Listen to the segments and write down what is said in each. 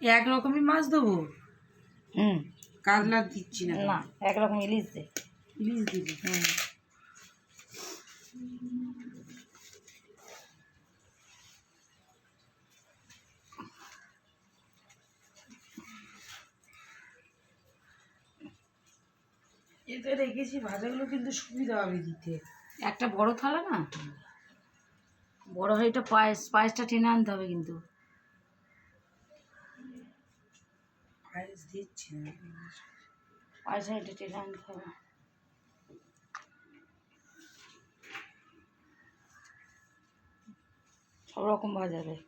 একরকমই মাছ দেবো? কাতলা দিচ্ছি না। না, একরকম ইলিশ দে। ইলিশ দিবি? এতে রেখেছি ভাজাগুলো, কিন্তু সুবিধা হবে দিতে। একটা বড় থালা না, বড় হয়ে এটা পায়েসটা টেনে আনতে হবে কিন্তু। পায়েস দিচ্ছি না, পায়েসটা এটা টেনে আনতে হবে। সব রকম ভাজা দেয়।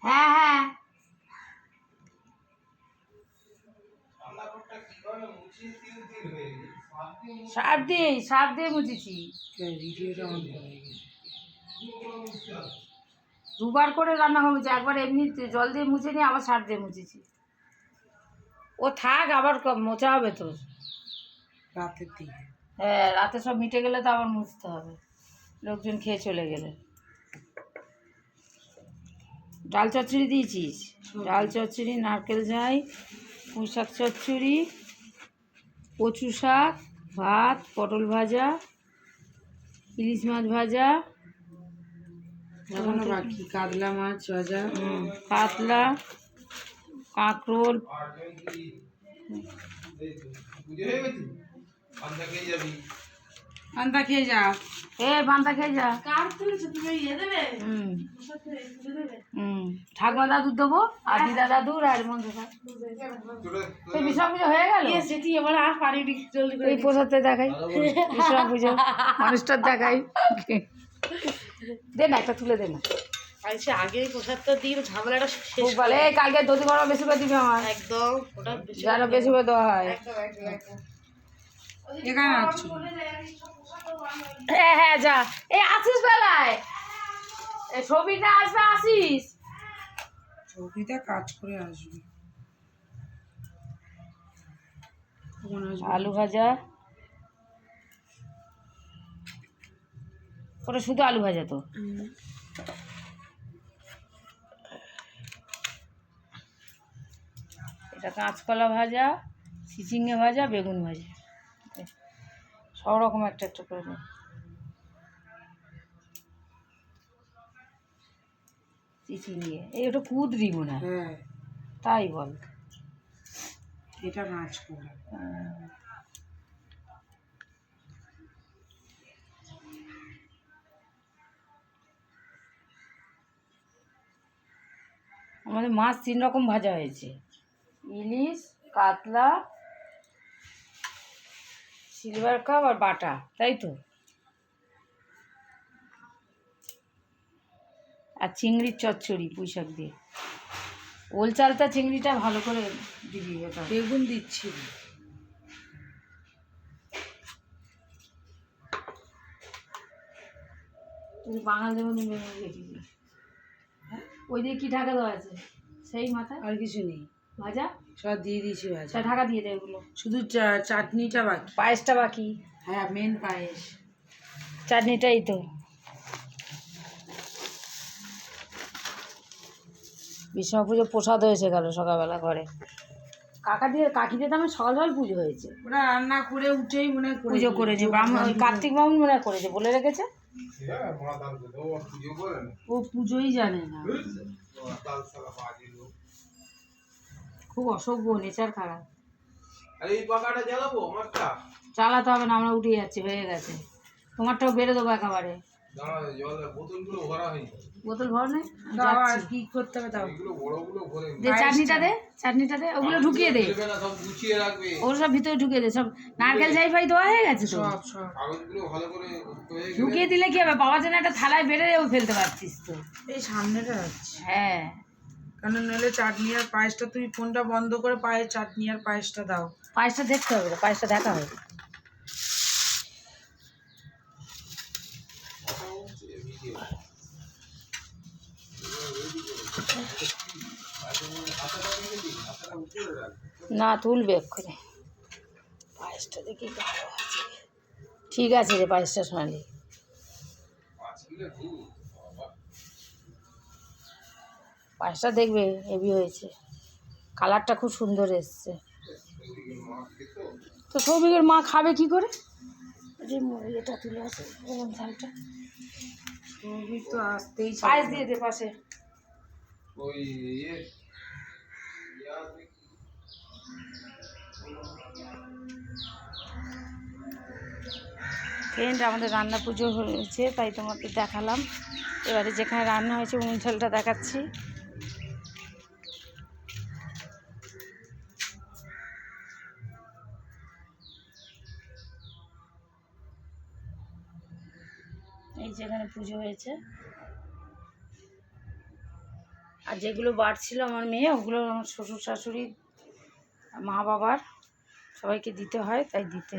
হ্যাঁ হ্যাঁ, সার দিয়ে মুছেছি। দুবার করে রান্না হয়েছে, একবার এমনি জল দিয়ে মুছে নিয়ে আবার সার দিয়ে মুছেছি। ও থাক, আবার মোছা হবে তো রাতের দিকে। হ্যাঁ, রাতে সব মিটে গেলে তো আবার মুছতে হবে, লোকজন খেয়ে চলে গেলে। ডাল চচ্চড়ি দিয়েছিস? ডাল চচ্চড়ি, নারকেল ঝাই, পুঁই শাক চচ্চড়ি, কচু শাক, ভাত, পটল ভাজা, ইলিশ মাছ ভাজা, এখনো বাকি কাতলা মাছ ভাজা, কাতলা, কাঁকরোল। পান্তা খেয়ে যা। পান্তা খেয়ে যা। ঠাকুমা দাদুর দেবো, আর দিদা দাদুর, আর মন্দ বিশ্বকর্মা পুজো হয়ে গেল। সেটি এবার আর পারিনি, জলদি করে এই প্রসাদটা দেখাই, বিশ্বকর্মা পুজো মানুষটার দেখাই। দে না, একটা তুলে দে না। আগে প্রসাদটা দিয়ে ঝামেলাটা খুব ভালো। কালকে দধি গরম বেশি করে দিবি আমার, একদম যেন বেশি করে দেওয়া হয়। এখানে রাখছো? হ্যাঁ হ্যাঁ, যা। আসিস বেলায়, ছবিটা আসবে, আসিস। ছবিটা কাজ করে আসবে। আলু ভাজা, ওটা শুধু আলু ভাজা তো। এটা কাঁচকলা ভাজা, চিচিঙ্গে ভাজা, বেগুন ভাজা, সব রকম একটা একটা করে দেব। চিচিঙ্গে, এই ওটা কুদরি মনে হয়। হ্যাঁ তাই বল, এটা কাজ করে। আমাদের মাছ 3 রকম ভাজা হয়েছে, ইলিশ, কাতলা, সিলভার কাপ আর বাটা, তাই তো। আর চিংড়ির চচ্চড়ি পুঁই শাক দিয়ে। ওল চালটা চিংড়িটা ভালো করে দিবি। ওটা বেগুন দিচ্ছি। তুই বাঙালিদের মধ্যে বেগুন রেখেছিস। ওই দিয়ে কি ঢাকা দেওয়া আছে সেই মাথায়? আর কিছু নেই, ভাজা সব দিয়ে দিয়েছি ভাজা। ঢাকা দিয়ে দেয় ওগুলো, শুধু চাটনিটা বাকি। পায়েসটা বাকি। হ্যাঁ, মেন পায়েস, চাটনিটাই তো। বিশ্বকর্মা পুজো প্রসাদ হয়েছে গেল সকালবেলা ঘরে। কাকিদের দামে সকাল সকাল পুজো হয়েছে। ওরা রান্না করে উঠেই মনে হয় পুজো করেছে, ওই কার্তিক বামুন মনে হয় করেছে, বলে রেখেছে। ও পুজোই জানে না। খুব অসভ্য, নেচার খারাপ। জ্বালাবো আমারটা, চালাতে হবে না, আমরা উঠে যাচ্ছি, হয়ে গেছে। তোমারটাও বেড়ে দেবো একেবারে। বোতল ভর নেই, আর কি করতে হবে তাও? দে চাটনিটা দে, ওগুলো ঢুকিয়ে দে, ওগুলো সব ভিতরে ঢুকিয়ে দে। সব নারকেল যাই ফাই দেওয়া হয়ে গেছে তো, ঢুকিয়ে দিলে কি হবে? বাবার জন্য একটা থালায় বেড়ে ফেলতে পারছিস তো। এই সামনেটা আছে। হ্যাঁ, কারণ নইলে চাটনি আর পায়েসটা, তুমি ফোনটা বন্ধ করে পায়ের চাটনি আর পায়েসটা দাও। পায়েসটা দেখতে হবে, পায়েসটা দেখা হবে। না তুলবে এক্ষুনি, পায়েসটা দেখি ভালো আছে। ঠিক আছে রে, পায়েসটা শোনালি। পায়েসটা দেখবে হেভি হয়েছে, কালারটা খুব সুন্দর এসছে। তো সৌভিকের মা খাবে কি করে? যে এটা তুলে আছে গরম ঝালটা, সৌভিক তো আসতেই পায়েস দিয়ে দে পাশে। ফ্রেন্ড, আমাদের রান্না পুজো হয়েছে তাই তোমাকে দেখালাম। এবারে যেখানে রান্না হয়েছে উনুন ঝালটা দেখাচ্ছি। এই যেখানে পুজো হয়েছে, আর যেগুলো বাড়ছিল আমার মেয়ে, ওগুলো আমার শ্বশুর শাশুড়ি মা বাবার সবাইকে দিতে হয়, তাই দিতে।